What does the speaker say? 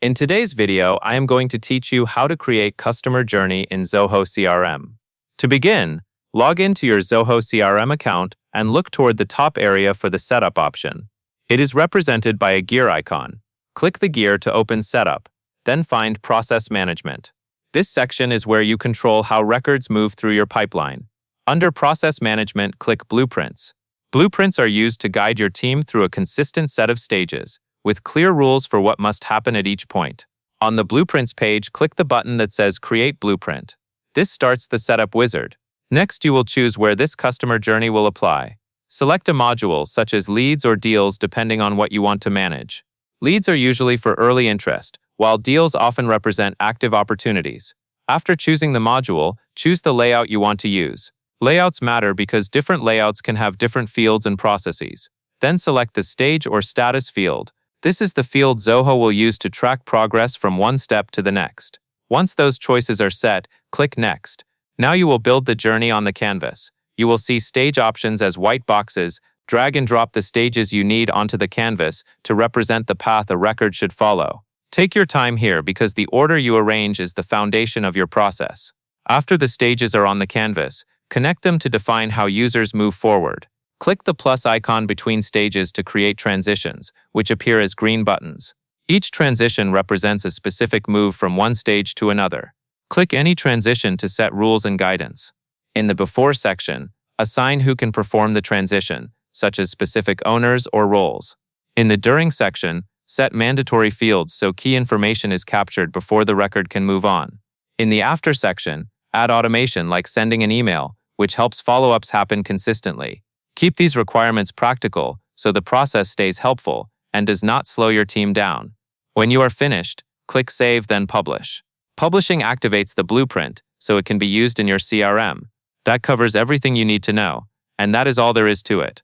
In today's video, I am going to teach you how to create customer journey in Zoho CRM. To begin, log into your Zoho CRM account and look toward the top area for the Setup option. It is represented by a gear icon. Click the gear to open Setup, then find Process Management. This section is where you control how records move through your pipeline. Under Process Management, click Blueprints. Blueprints are used to guide your team through a consistent set of stages, with clear rules for what must happen at each point. On the Blueprints page, click the button that says Create Blueprint. This starts the Setup wizard. Next, you will choose where this customer journey will apply. Select a module, such as leads or deals, depending on what you want to manage. Leads are usually for early interest, while deals often represent active opportunities. After choosing the module, choose the layout you want to use. Layouts matter because different layouts can have different fields and processes. Then select the Stage or Status field. This is the field Zoho will use to track progress from one step to the next. Once those choices are set, click Next. Now you will build the journey on the canvas. You will see stage options as white boxes. Drag and drop the stages you need onto the canvas to represent the path a record should follow. Take your time here because the order you arrange is the foundation of your process. After the stages are on the canvas, connect them to define how users move forward. Click the plus icon between stages to create transitions, which appear as green buttons. Each transition represents a specific move from one stage to another. Click any transition to set rules and guidance. In the Before section, assign who can perform the transition, such as specific owners or roles. In the During section, set mandatory fields so key information is captured before the record can move on. In the After section, add automation like sending an email, which helps follow-ups happen consistently. Keep these requirements practical so the process stays helpful and does not slow your team down. When you are finished, click Save, then Publish. Publishing activates the blueprint so it can be used in your CRM. That covers everything you need to know, and that is all there is to it.